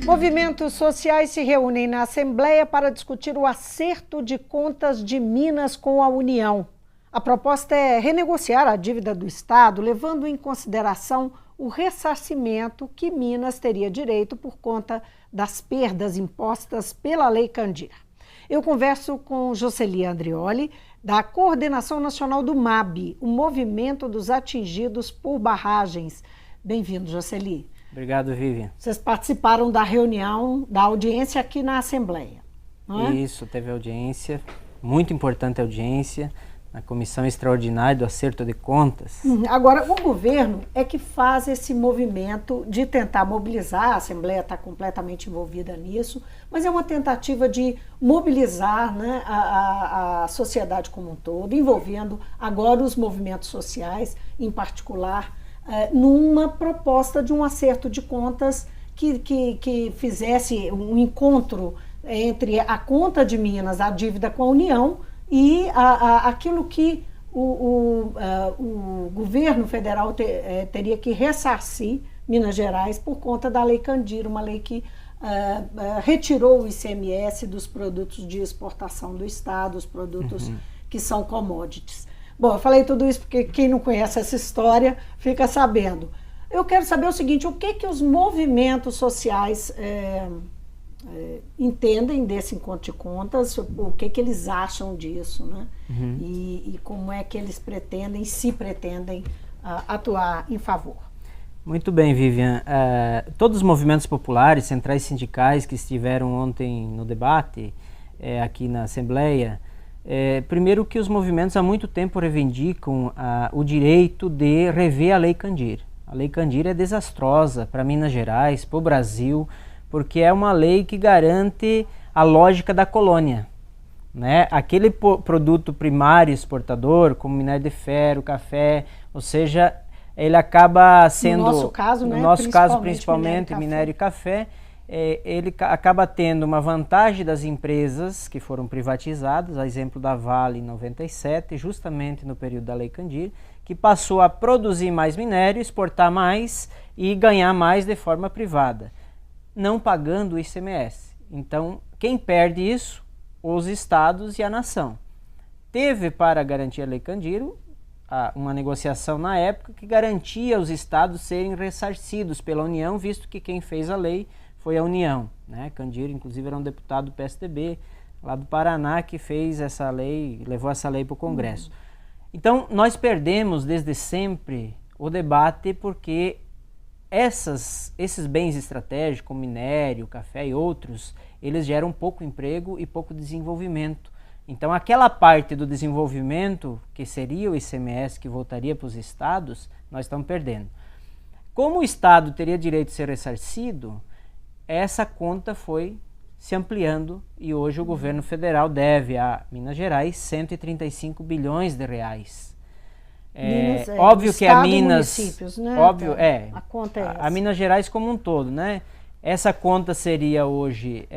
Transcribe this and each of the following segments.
Movimentos sociais se reúnem na Assembleia para discutir o acerto de contas de Minas com a União. A proposta é renegociar a dívida do Estado, levando em consideração o ressarcimento que Minas teria direito por conta das perdas impostas pela Lei Candir. Eu converso com Jocely Andrioli, da Coordenação Nacional do MAB, o Movimento dos Atingidos por Barragens. Bem-vindo, Jocely. Obrigado, Vivian. Vocês participaram da reunião, da audiência aqui na Assembleia, não é? Isso, teve audiência, muito importante a audiência, na Comissão Extraordinária do Acerto de Contas. Agora, o governo é que faz esse movimento de tentar mobilizar, a Assembleia está completamente envolvida nisso, mas é uma tentativa de mobilizar, né, a sociedade como um todo, envolvendo agora os movimentos sociais, em particular, numa proposta de um acerto de contas que fizesse um encontro entre a conta de Minas, a dívida com a União, e aquilo que o governo federal teria que ressarcir Minas Gerais por conta da Lei Candir, uma lei que retirou o ICMS dos produtos de exportação do Estado, os produtos que são commodities. Bom, eu falei tudo isso porque quem não conhece essa história fica sabendo. Eu quero saber o seguinte, o que os movimentos sociais entendem desse encontro de contas, o que eles acham disso, né? E como é que eles pretendem, se pretendem, atuar em favor. Muito bem, Vivian. Todos os movimentos populares, centrais sindicais que estiveram ontem no debate aqui na Assembleia, primeiro que os movimentos há muito tempo reivindicam o direito de rever a Lei Candir. A Lei Candir é desastrosa para Minas Gerais, para o Brasil, porque é uma lei que garante a lógica da colônia, né? Aquele produto primário exportador, como minério de ferro, café, ou seja, ele acaba sendo, no nosso caso, no nosso caso principalmente minério e café, ele acaba tendo uma vantagem das empresas que foram privatizadas, a exemplo da Vale em 97, justamente no período da Lei Candir, que passou a produzir mais minério, exportar mais e ganhar mais de forma privada, não pagando o ICMS. Então, quem perde isso? Os estados e a nação. Teve para garantir a Lei Candir uma negociação na época que garantia os estados serem ressarcidos pela União, visto que quem fez a lei foi a União, né? Candir, inclusive, era um deputado do PSDB, lá do Paraná, que fez essa lei, levou essa lei para o Congresso. Então, nós perdemos desde sempre o debate porque esses bens estratégicos, como minério, café e outros, eles geram pouco emprego e pouco desenvolvimento. Então, aquela parte do desenvolvimento, que seria o ICMS, que voltaria para os estados, nós estamos perdendo. Como o estado teria direito de ser ressarcido, essa conta foi se ampliando e hoje o governo federal deve a Minas Gerais 135 bilhões de reais. Óbvio que a Minas, né? óbvio, a conta é essa. A Minas Gerais como um todo, né? Essa conta seria hoje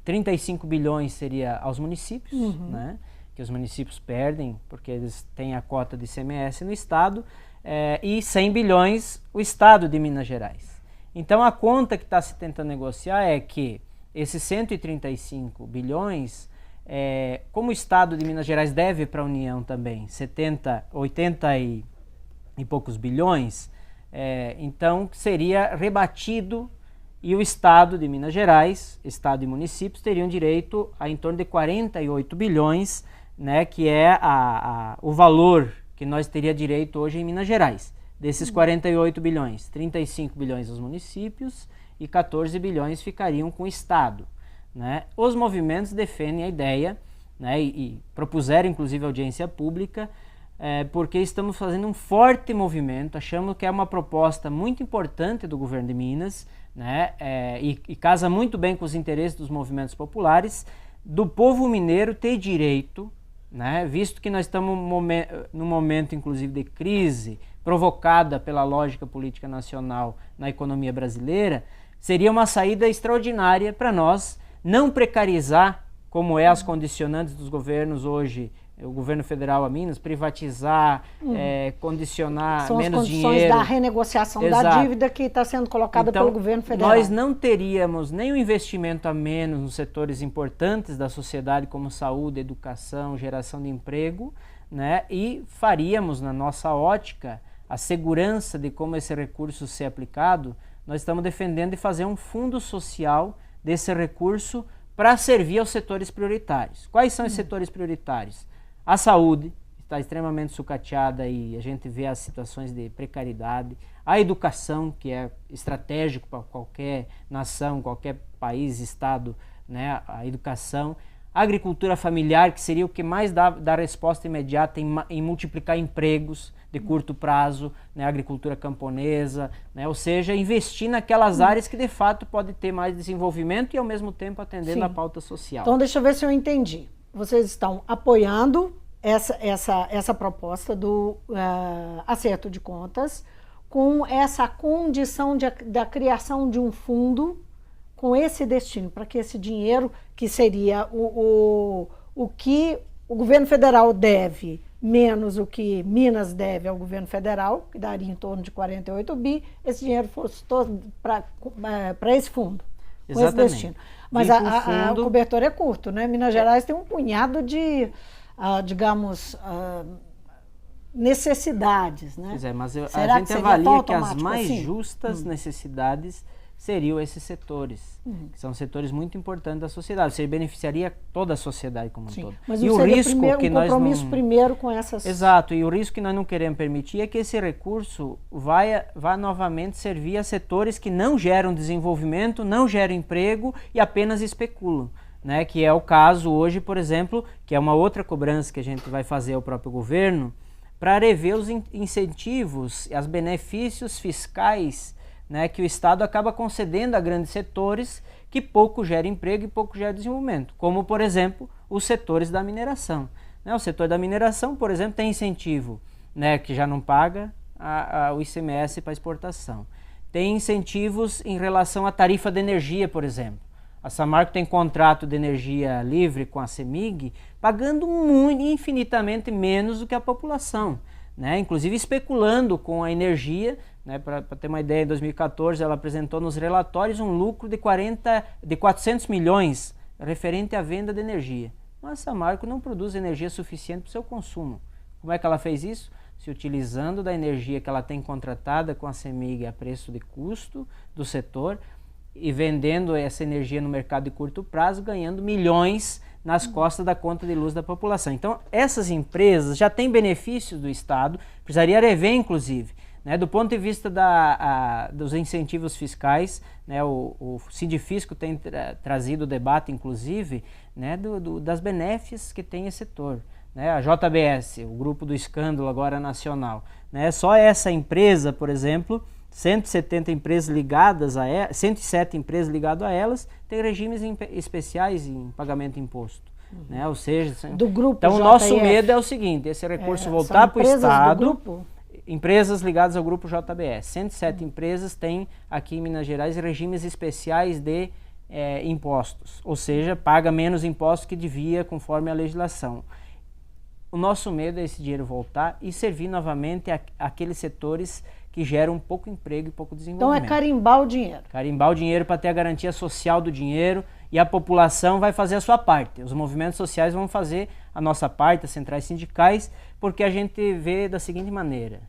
35 bilhões seria aos municípios, né? Que os municípios perdem porque eles têm a cota de ICMS no estado, e 100 bilhões o estado de Minas Gerais. Então a conta que está se tentando negociar é que esses 135 bilhões, como o estado de Minas Gerais deve para a União também 80 e poucos bilhões, então seria rebatido e o estado de Minas Gerais, estado e municípios, teriam direito a em torno de 48 bilhões, né, que é o valor que nós teria direito hoje em Minas Gerais. Desses 48 bilhões, 35 bilhões aos municípios e 14 bilhões ficariam com o Estado, né? Os movimentos defendem a ideia, né, e propuseram inclusive audiência pública, porque estamos fazendo um forte movimento, achamos que é uma proposta muito importante do governo de Minas, né, e casa muito bem com os interesses dos movimentos populares, do povo mineiro ter direito, né, visto que nós estamos num momento inclusive de crise, provocada pela lógica política nacional na economia brasileira, seria uma saída extraordinária para nós não precarizar, como as condicionantes dos governos hoje o governo federal a Minas, privatizar, condicionar São menos as condições dinheiro. da renegociação da Exato. dívida que está sendo colocada Então, pelo governo federal. Nós não teríamos nenhum investimento a menos nos setores importantes da sociedade, como saúde, educação, geração de emprego, né? E faríamos, na nossa ótica, a segurança de como esse recurso ser aplicado. Nós estamos defendendo de fazer um fundo social desse recurso para servir aos setores prioritários. Quais são os setores prioritários? A saúde está extremamente sucateada e a gente vê as situações de precariedade. A educação, que é estratégico para qualquer nação, qualquer país, estado, né? A educação. A agricultura familiar, que seria o que mais dá resposta imediata em multiplicar empregos de curto prazo, né? A agricultura camponesa, né? Ou seja, investir naquelas áreas que de fato pode ter mais desenvolvimento e ao mesmo tempo atendendo a pauta social. Então deixa eu ver se eu entendi. Vocês estão apoiando essa proposta do acerto de contas com essa condição da criação de um fundo com esse destino, para que esse dinheiro, que seria o que o governo federal deve, menos o que Minas deve ao governo federal, que daria em torno de 48 bi, esse dinheiro fosse todo para esse fundo, com esse destino. Mas o cobertor é curto, né? Minas Gerais tem um punhado de, digamos, necessidades, né? Pois é, mas a gente avalia que as mais justas necessidades seriam esses setores, que são setores muito importantes da sociedade. Você beneficiaria toda a sociedade como um todo. Mas e o risco que nós compromisso primeiro com essas... Exato, e o risco que nós não queremos permitir é que esse recurso vá novamente servir a setores que não geram desenvolvimento, não geram emprego e apenas especulam, né? Que é o caso hoje, por exemplo, que é uma outra cobrança que a gente vai fazer ao próprio governo, para rever os incentivos e os benefícios fiscais, né, que o Estado acaba concedendo a grandes setores que pouco geram emprego e pouco geram desenvolvimento, como, por exemplo, os setores da mineração. Né? O setor da mineração, por exemplo, tem incentivo, né, que já não paga o ICMS para exportação. Tem incentivos em relação à tarifa de energia, por exemplo. A Samarco tem contrato de energia livre com a CEMIG, pagando infinitamente menos do que a população, né? Inclusive especulando com a energia. Né, para ter uma ideia, em 2014 ela apresentou nos relatórios um lucro de 400 milhões referente à venda de energia. Mas a Samarco não produz energia suficiente para o seu consumo. Como é que ela fez isso? Se utilizando da energia que ela tem contratada com a CEMIG a preço de custo do setor e vendendo essa energia no mercado de curto prazo, ganhando milhões nas costas da conta de luz da população. Então, essas empresas já têm benefícios do Estado, precisaria rever, inclusive. Né, do ponto de vista dos incentivos fiscais, né, o Sindifisco tem trazido o debate, inclusive, né, das benéficas que tem esse setor. Né, a JBS, o grupo do escândalo agora nacional. Né, só essa empresa, por exemplo, 170 empresas ligadas a ela, 107 empresas ligadas a elas, tem regimes especiais em pagamento de imposto. Né, ou seja, do grupo então JF, o nosso medo é o seguinte, esse recurso voltar para o Estado. Empresas ligadas ao grupo JBS. 107 empresas têm aqui em Minas Gerais regimes especiais de impostos, ou seja, paga menos impostos que devia conforme a legislação. O nosso medo é esse dinheiro voltar e servir novamente àqueles setores que geram pouco emprego e pouco desenvolvimento. Então é carimbar o dinheiro. Carimbar o dinheiro para ter a garantia social do dinheiro e a população vai fazer a sua parte. Os movimentos sociais vão fazer a nossa parte, as centrais sindicais, porque a gente vê da seguinte maneira: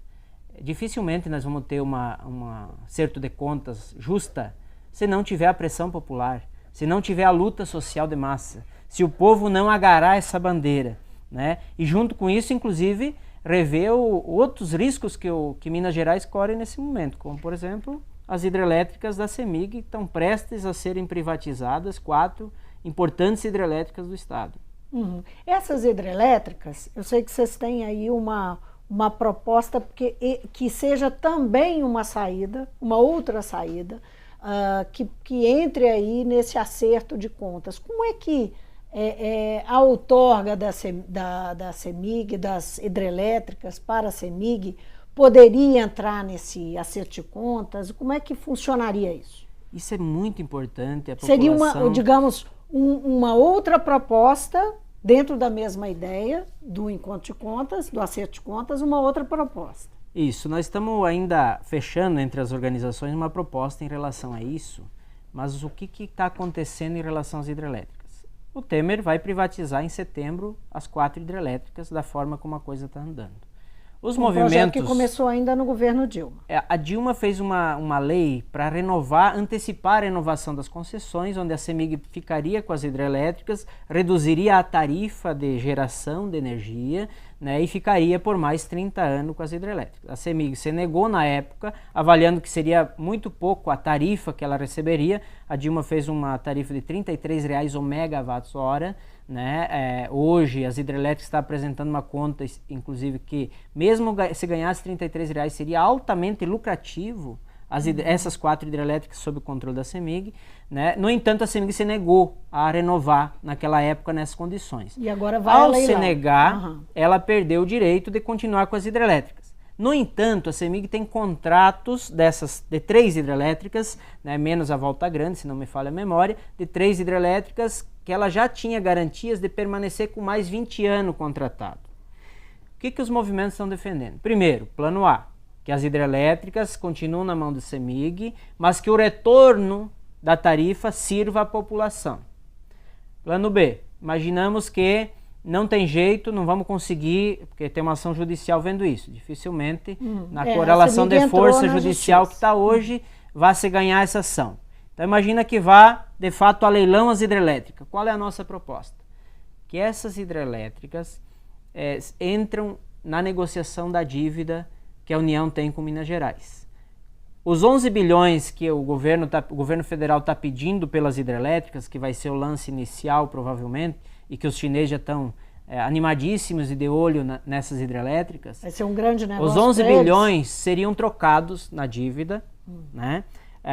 dificilmente nós vamos ter uma acerto de contas justa se não tiver a pressão popular, se não tiver a luta social de massa, se o povo não agarrar essa bandeira, né? E junto com isso, inclusive, rever outros riscos que Minas Gerais corre nesse momento, como, por exemplo, as hidrelétricas da CEMIG, que estão prestes a serem privatizadas, 4 importantes hidrelétricas do Estado. Essas hidrelétricas, eu sei que vocês têm aí uma proposta que seja também uma saída, uma outra saída, que entre aí nesse acerto de contas. Como é que a outorga da CEMIG, das hidrelétricas para a CEMIG, poderia entrar nesse acerto de contas? Como é que funcionaria isso? Isso é muito importante. A população... Seria, digamos, uma outra proposta dentro da mesma ideia do encontro de contas, do acerto de contas, uma outra proposta. Isso, nós estamos ainda fechando entre as organizações uma proposta em relação a isso, mas o que está acontecendo em relação às hidrelétricas? O Temer vai privatizar em setembro as 4 hidrelétricas da forma como a coisa está andando. Os movimentos... projeto que começou ainda no governo Dilma. A Dilma fez uma lei para renovar, antecipar a renovação das concessões, onde a CEMIG ficaria com as hidrelétricas, reduziria a tarifa de geração de energia, né, e ficaria por mais 30 anos com as hidrelétricas. A CEMIG se negou na época, avaliando que seria muito pouco a tarifa que ela receberia. A Dilma fez uma tarifa de R$ 33,00 o megawatt-hora. Né? Hoje as hidrelétricas estão apresentando uma conta, inclusive, que mesmo se ganhasse R$ 33,00 seria altamente lucrativo essas 4 hidrelétricas sob o controle da CEMIG. Né? No entanto, a CEMIG se negou a renovar naquela época nessas condições. E agora vai Ao se negar, ela perdeu o direito de continuar com as hidrelétricas. No entanto, a CEMIG tem contratos de 3 hidrelétricas, né, menos a Volta Grande, se não me falha a memória, de 3 hidrelétricas que ela já tinha garantias de permanecer com mais 20 anos contratado. O que os movimentos estão defendendo? Primeiro, plano A, que as hidrelétricas continuam na mão do CEMIG, mas que o retorno da tarifa sirva à população. Plano B, imaginamos que não tem jeito, não vamos conseguir, porque tem uma ação judicial vendo isso. Dificilmente, na correlação de força judicial que está hoje, vai se ganhar essa ação. Então imagina que vá, de fato, a leilão as hidrelétricas. Qual é a nossa proposta? Que essas hidrelétricas entram na negociação da dívida que a União tem com Minas Gerais. Os 11 bilhões que o governo federal está pedindo pelas hidrelétricas, que vai ser o lance inicial provavelmente, e que os chineses já estão animadíssimos e de olho nessas hidrelétricas. Vai ser um grande negócio. Os 11 bilhões seriam trocados na dívida, né?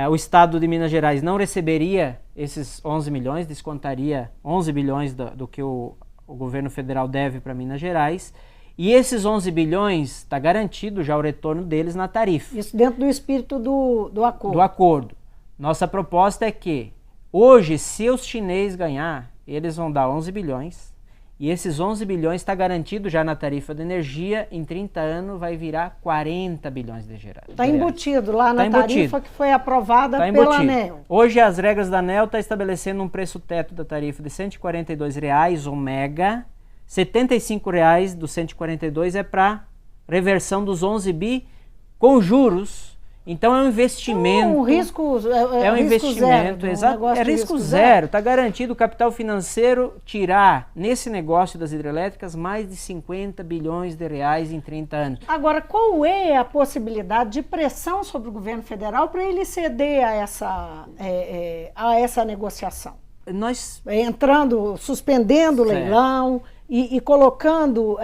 O Estado de Minas Gerais não receberia esses 11 milhões, descontaria 11 bilhões do que o governo federal deve para Minas Gerais. E esses 11 bilhões está garantido já o retorno deles na tarifa. Isso dentro do espírito do acordo. Do acordo. Nossa proposta é que hoje, se os chineses ganhar, eles vão dar 11 bilhões. E esses 11 bilhões está garantido já na tarifa de energia, em 30 anos vai virar 40 bilhões de reais. Está embutido lá na tarifa que foi aprovada pela ANEEL. Hoje as regras da ANEEL estão estabelecendo um preço teto da tarifa de R$ 142,00 o mega, R$ 75,00 dos 142 é para reversão dos 11 bi com juros. Então é um investimento. Um risco é um investimento, exato. É risco zero. Está garantido o capital financeiro tirar nesse negócio das hidrelétricas mais de 50 bilhões de reais em 30 anos. Agora, qual é a possibilidade de pressão sobre o governo federal para ele ceder a essa negociação? Nós suspendendo o leilão e colocando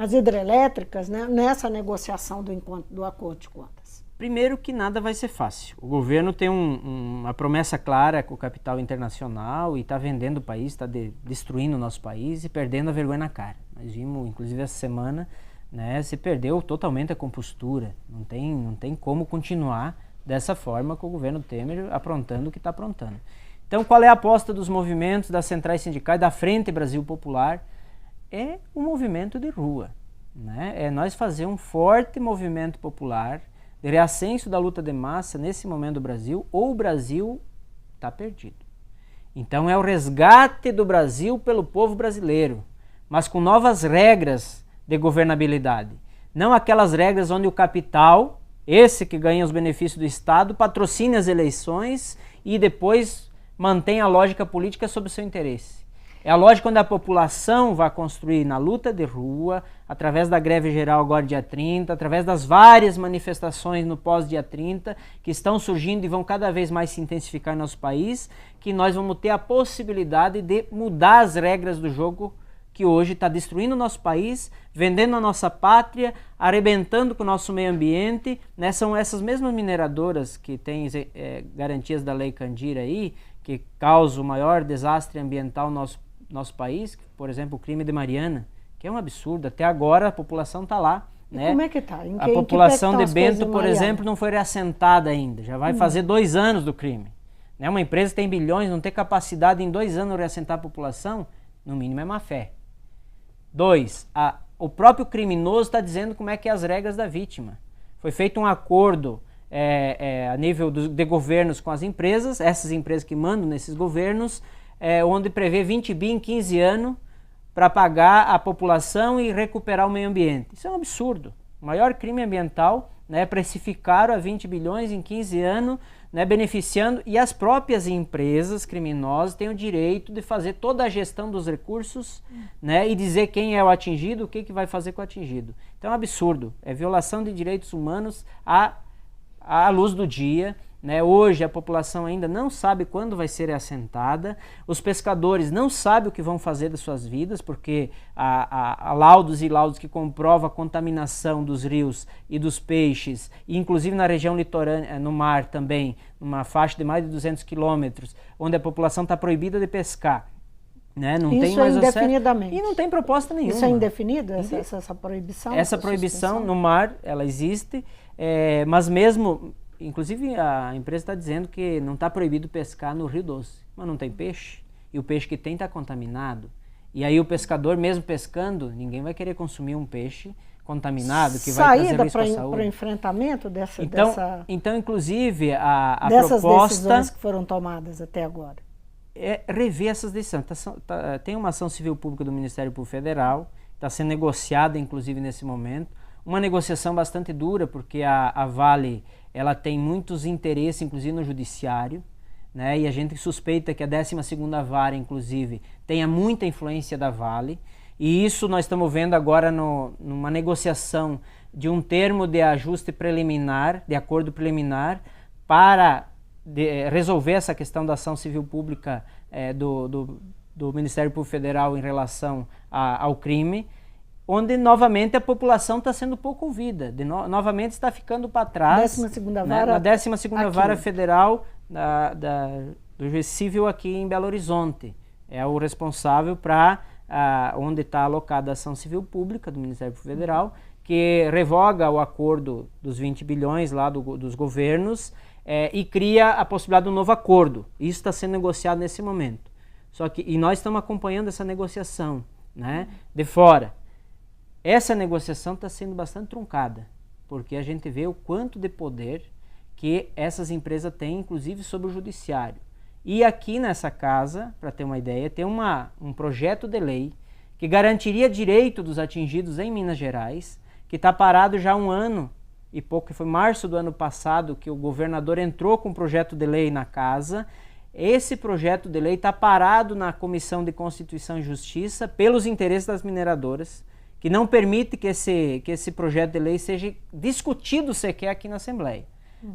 as hidrelétricas, né, nessa negociação do acordo de contas? Primeiro que nada vai ser fácil. O governo tem uma promessa clara com o capital internacional e está vendendo o país, está destruindo o nosso país e perdendo a vergonha na cara. Nós vimos, inclusive, essa semana, né, se perdeu totalmente a compostura. Não tem como continuar dessa forma com o governo Temer aprontando o que está aprontando. Então, qual é a aposta dos movimentos, das centrais sindicais, da Frente Brasil Popular? É um movimento de rua, né? É nós fazer um forte movimento popular de reascenso da luta de massa nesse momento do Brasil, ou o Brasil está perdido. Então é o resgate do Brasil pelo povo brasileiro, mas com novas regras de governabilidade. Não aquelas regras onde o capital, esse que ganha os benefícios do Estado, patrocine as eleições e depois mantém a lógica política sob o seu interesse. É a lógica onde a população vai construir na luta de rua, através da greve geral agora dia 30, através das várias manifestações no pós-dia 30, que estão surgindo e vão cada vez mais se intensificar em nosso país, que nós vamos ter a possibilidade de mudar as regras do jogo que hoje está destruindo o nosso país, vendendo a nossa pátria, arrebentando com o nosso meio ambiente, né? São essas mesmas mineradoras que têm garantias da Lei Candir aí, que causam o maior desastre ambiental no nosso país, por exemplo, o crime de Mariana, que é um absurdo. Até agora a população está lá. Né? Como é que está? A população de Bento, por exemplo, não foi reassentada ainda. Já vai fazer 2 anos do crime. Né? Uma empresa tem bilhões, não ter capacidade em 2 anos de reassentar a população, no mínimo é má fé. 2, o próprio criminoso está dizendo como é que é as regras da vítima. Foi feito um acordo a nível de governos com as empresas, essas empresas que mandam nesses governos, onde prevê 20 bi em 15 anos para pagar a população e recuperar o meio ambiente. Isso é um absurdo. O maior crime ambiental, né, precificaram a 20 bilhões em 15 anos, né, beneficiando, e as próprias empresas criminosas têm o direito de fazer toda a gestão dos recursos, né, e dizer quem é o atingido, o que vai fazer com o atingido. Então é um absurdo, é violação de direitos humanos à luz do dia. Né? Hoje a população ainda não sabe quando vai ser reassentada, os pescadores não sabem o que vão fazer das suas vidas, porque há laudos e laudos que comprovam a contaminação dos rios e dos peixes, e inclusive na região litorânea, no mar também, numa faixa de mais de 200 quilômetros, onde a população está proibida de pescar. Né? Não isso tem mais indefinidamente. E não tem proposta nenhuma. Isso é indefinido, essa proibição? Essa proibição no mar, ela existe, mas mesmo... Inclusive a empresa está dizendo que não está proibido pescar no Rio Doce, mas não tem peixe, e o peixe que tem está contaminado. E aí o pescador, mesmo pescando, ninguém vai querer consumir um peixe contaminado, que vai trazer risco à saúde. Para o enfrentamento dessa... Então, inclusive, a dessas proposta... decisões que foram tomadas até agora. É rever essas decisões. Tem uma ação civil pública do Ministério Público Federal, está sendo negociada, inclusive, nesse momento. Uma negociação bastante dura, porque a Vale... ela tem muitos interesses, inclusive no judiciário, né? E a gente suspeita que a 12ª Vara, inclusive, tenha muita influência da Vale, e isso nós estamos vendo agora numa negociação de um termo de ajuste preliminar, de acordo preliminar, para resolver essa questão da ação civil pública do Ministério Público Federal em relação ao crime, onde novamente a população está sendo pouco ouvida, novamente está ficando para trás. 12ª Vara. Na 12ª Vara Federal do Juiz Civil aqui em Belo Horizonte. É o responsável para onde está alocada a ação civil pública do Ministério Público Federal, que revoga o acordo dos 20 bilhões lá dos governos e cria a possibilidade de um novo acordo. Isso está sendo negociado nesse momento. E nós estamos acompanhando essa negociação, né, de fora. Essa negociação está sendo bastante truncada, porque a gente vê o quanto de poder que essas empresas têm, inclusive sobre o judiciário. E aqui nessa casa, para ter uma ideia, tem um projeto de lei que garantiria direito dos atingidos em Minas Gerais, que está parado já há 1 ano e pouco, que foi março do ano passado, que o governador entrou com um projeto de lei na casa. Esse projeto de lei está parado na Comissão de Constituição e Justiça pelos interesses das mineradoras, que não permite que esse projeto de lei seja discutido sequer aqui na Assembleia.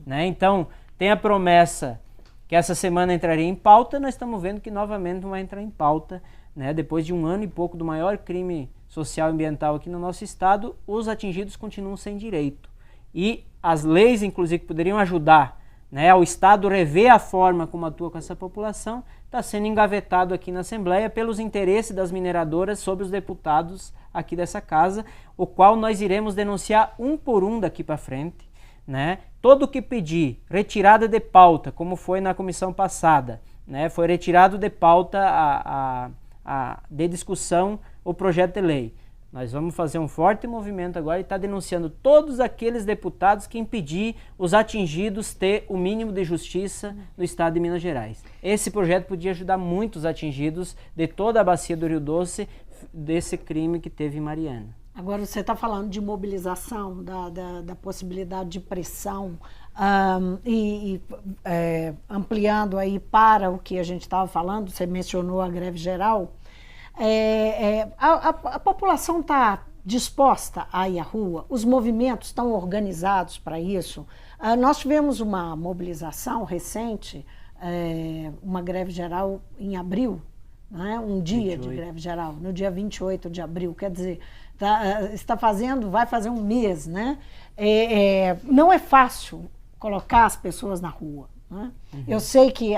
Né? Então, tem a promessa que essa semana entraria em pauta, nós estamos vendo que novamente não vai entrar em pauta, né? Depois de 1 ano e pouco do maior crime social e ambiental aqui no nosso estado, os atingidos continuam sem direito. E as leis, inclusive, que poderiam ajudar, né, ao Estado rever a forma como atua com essa população, está sendo engavetado aqui na Assembleia pelos interesses das mineradoras sobre os deputados aqui dessa casa, o qual nós iremos denunciar um por um daqui para frente. Né? Todo o que pedir retirada de pauta, como foi na comissão passada, né, foi retirado de pauta de discussão o projeto de lei. Nós vamos fazer um forte movimento agora e está denunciando todos aqueles deputados que impedir os atingidos ter o mínimo de justiça no estado de Minas Gerais. Esse projeto podia ajudar muito os atingidos de toda a bacia do Rio Doce desse crime que teve em Mariana. Agora você está falando de mobilização, da possibilidade de pressão ampliando aí para o que a gente estava falando, você mencionou a greve geral. A população está disposta a ir à rua? Os movimentos estão organizados para isso? Nós tivemos uma mobilização recente, uma greve geral em abril, né? Um dia 28. De greve geral, no dia 28 de abril, quer dizer, vai fazer 1 mês, né? Não é fácil colocar as pessoas na rua, né? Uhum. Eu sei que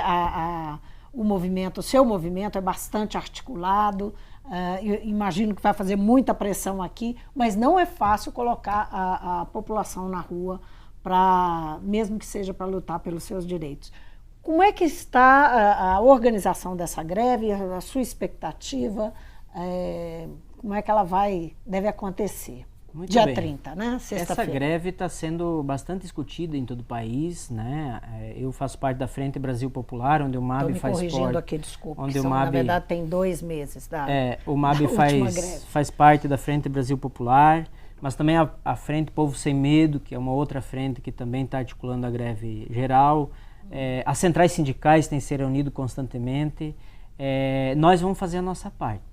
o seu movimento é bastante articulado, eu imagino que vai fazer muita pressão aqui, mas não é fácil colocar a população na rua, mesmo que seja para lutar pelos seus direitos. Como é que está a organização dessa greve, a sua expectativa, como é que ela deve acontecer? Muito Dia bem. 30, né? Sexta-feira. Essa greve está sendo bastante discutida em todo o país, né? Eu faço parte da Frente Brasil Popular, onde o MAB faz parte. Estou me corrigindo aqui, desculpa, onde que o MAB, na verdade tem 2 meses o MAB faz parte da Frente Brasil Popular, mas também a Frente Povo Sem Medo, que é uma outra frente que também está articulando a greve geral. As centrais sindicais têm se reunido constantemente. Nós vamos fazer a nossa parte,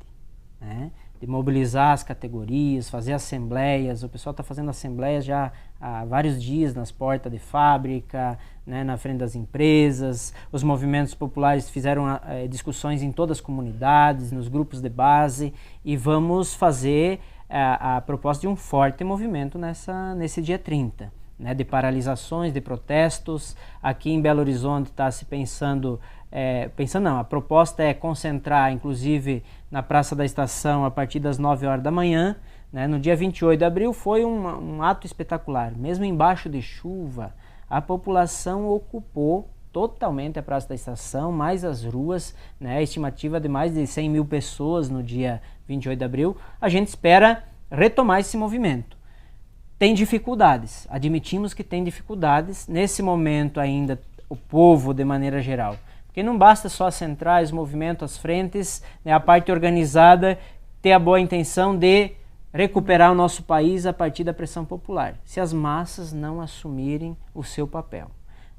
né? De mobilizar as categorias, fazer assembleias. O pessoal está fazendo assembleias já há vários dias nas portas de fábrica, né, na frente das empresas. Os movimentos populares fizeram discussões em todas as comunidades, nos grupos de base, e vamos fazer a proposta de um forte movimento nesse dia 30, né, de paralisações, de protestos. Aqui em Belo Horizonte está se pensando... a proposta é concentrar, inclusive, na Praça da Estação a partir das 9 horas da manhã, né? No dia 28 de abril foi um ato espetacular. Mesmo embaixo de chuva, a população ocupou totalmente a Praça da Estação, mais as ruas, né? A estimativa de mais de 100 mil pessoas no dia 28 de abril. A gente espera retomar esse movimento. Tem dificuldades, admitimos que tem dificuldades. Nesse momento ainda, o povo, de maneira geral, porque não basta só as centrais, o movimento, as frentes, né, a parte organizada ter a boa intenção de recuperar o nosso país a partir da pressão popular. Se as massas não assumirem o seu papel,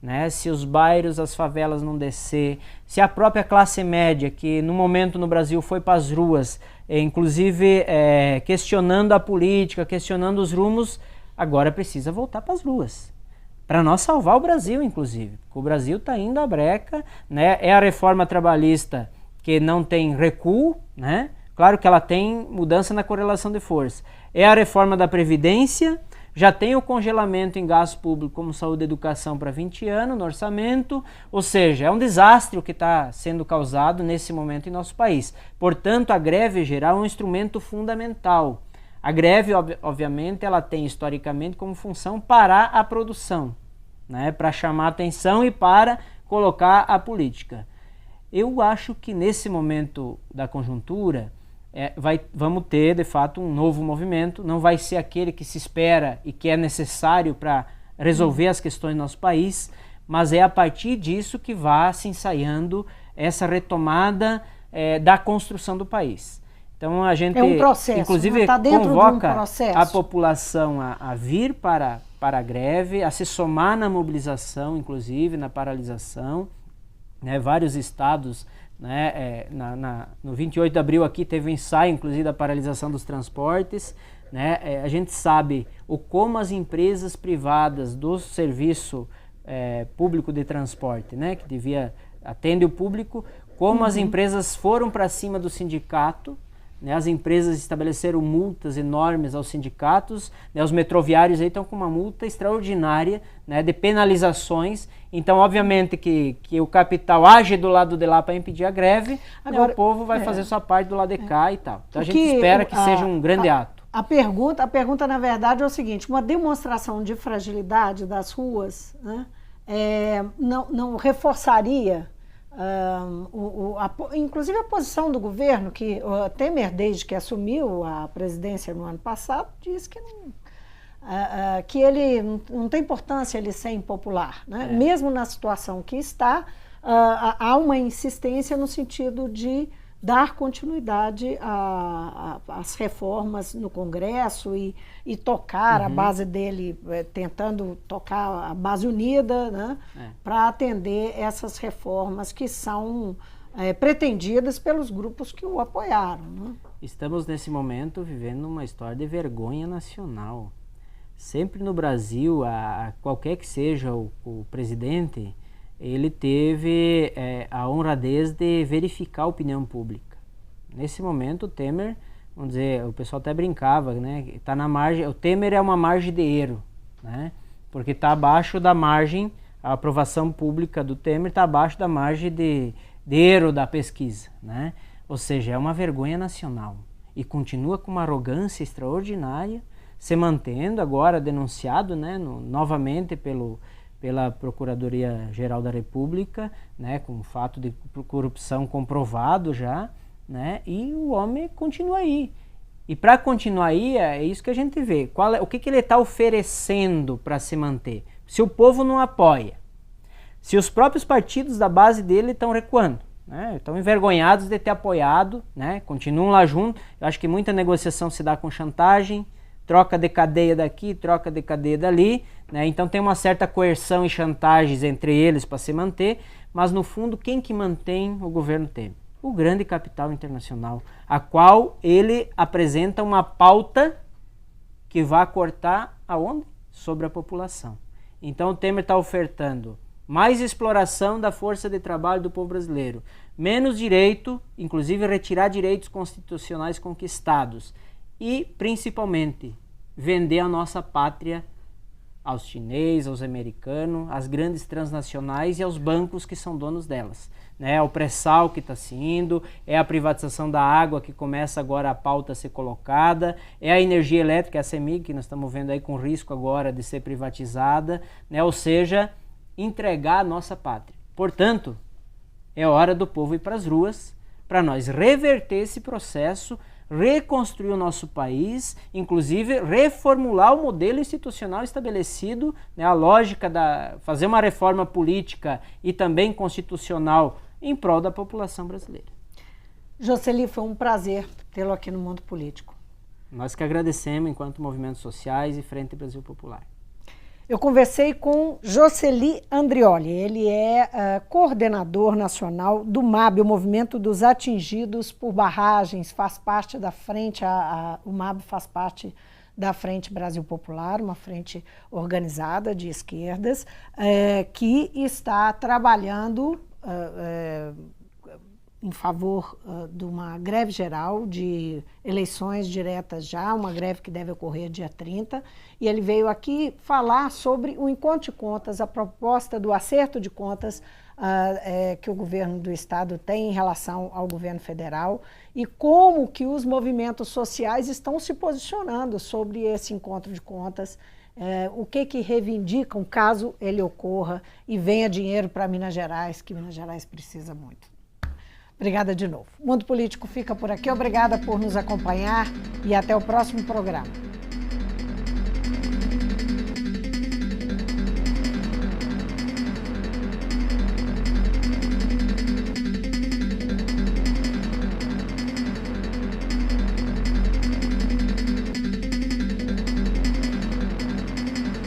né, se os bairros, as favelas não descer, se a própria classe média, que no momento no Brasil foi para as ruas, inclusive questionando a política, questionando os rumos, agora precisa voltar para as ruas. Para nós salvar o Brasil, inclusive, porque o Brasil está indo à breca, né? É a reforma trabalhista que não tem recuo, né? Claro que ela tem mudança na correlação de força. É a reforma da Previdência, já tem o congelamento em gasto público como saúde e educação para 20 anos no orçamento, ou seja, é um desastre o que está sendo causado nesse momento em nosso país. Portanto, a greve geral é um instrumento fundamental. A greve, obviamente, ela tem historicamente como função parar a produção, né, para chamar atenção e para colocar a política. Eu acho que nesse momento da conjuntura vamos ter, de fato, um novo movimento. Não vai ser aquele que se espera e que é necessário para resolver as questões do nosso país, mas é a partir disso que vai se ensaiando essa retomada da construção do país. Então a gente, um processo, inclusive, tá convoca a população a vir para a greve, a se somar na mobilização, inclusive na paralisação, né? Vários estados, né, no 28 de abril aqui teve um ensaio, inclusive, da paralisação dos transportes, né? A gente sabe como as empresas privadas do serviço público de transporte, né, que atende o público, como as empresas foram para cima do sindicato, né? As empresas estabeleceram multas enormes aos sindicatos, né? Os metroviários aí estão com uma multa extraordinária, né, de penalizações. Então, obviamente, que o capital age do lado de lá para impedir a greve, agora, o povo vai fazer sua parte do lado de cá e tal. Então, a gente espera que seja um grande ato. A pergunta, na verdade, é o seguinte: uma demonstração de fragilidade das ruas, né, não reforçaria... inclusive a posição do governo, que o Temer, desde que assumiu a presidência no ano passado, disse que ele não tem importância ele ser impopular, né? Mesmo na situação que está, há uma insistência no sentido de dar continuidade às reformas no Congresso e tocar a base dele, tentando tocar a base unida, né, para atender essas reformas que são pretendidas pelos grupos que o apoiaram, né? Estamos, nesse momento, vivendo uma história de vergonha nacional. Sempre no Brasil, qualquer que seja o presidente, ele teve a honradez de verificar a opinião pública. Nesse momento, o Temer, vamos dizer, o pessoal até brincava, né? Tá na margem, o Temer é uma margem de erro, né? Porque está abaixo da margem, a aprovação pública do Temer está abaixo da margem de erro da pesquisa, né? Ou seja, é uma vergonha nacional. E continua com uma arrogância extraordinária, se mantendo agora denunciado, né, novamente pelo pela Procuradoria-Geral da República, né, com o fato de corrupção comprovado já, né, e o homem continua aí. E para continuar aí, é isso que a gente vê. O que ele está oferecendo para se manter? Se o povo não apoia, se os próprios partidos da base dele estão recuando, né, estão envergonhados de ter apoiado, né, continuam lá junto. Eu acho que muita negociação se dá com chantagem, troca de cadeia daqui, troca de cadeia dali, né, então tem uma certa coerção e chantagens entre eles para se manter, mas no fundo quem que mantém o governo Temer? O grande capital internacional, a qual ele apresenta uma pauta que vai cortar aonde? Sobre a população. Então o Temer está ofertando mais exploração da força de trabalho do povo brasileiro, menos direito, inclusive retirar direitos constitucionais conquistados e, principalmente, vender a nossa pátria aos chineses, aos americanos, às grandes transnacionais e aos bancos que são donos delas. É o pré-sal que está se indo, é a privatização da água que começa agora a pauta a ser colocada, é a energia elétrica, a CEMIG, que nós estamos vendo aí com risco agora de ser privatizada, né? Ou seja, entregar a nossa pátria. Portanto, é hora do povo ir para as ruas para nós reverter esse processo, reconstruir o nosso país, inclusive reformular o modelo institucional estabelecido, né, a lógica da fazer uma reforma política e também constitucional em prol da população brasileira. Jocely, foi um prazer tê-lo aqui no Mundo Político. Nós que agradecemos enquanto movimentos sociais e Frente Brasil Popular. Eu conversei com Jocely Andrioli, ele é coordenador nacional do MAB, o Movimento dos Atingidos por Barragens, faz parte da frente, o MAB faz parte da Frente Brasil Popular, uma frente organizada de esquerdas, que está trabalhando em favor de uma greve geral de eleições diretas já, uma greve que deve ocorrer dia 30, e ele veio aqui falar sobre o encontro de contas, a proposta do acerto de contas que o governo do estado tem em relação ao governo federal e como que os movimentos sociais estão se posicionando sobre esse encontro de contas, o que reivindicam caso ele ocorra e venha dinheiro para Minas Gerais, que Minas Gerais precisa muito. Obrigada de novo. O Mundo Político fica por aqui. Obrigada por nos acompanhar e até o próximo programa.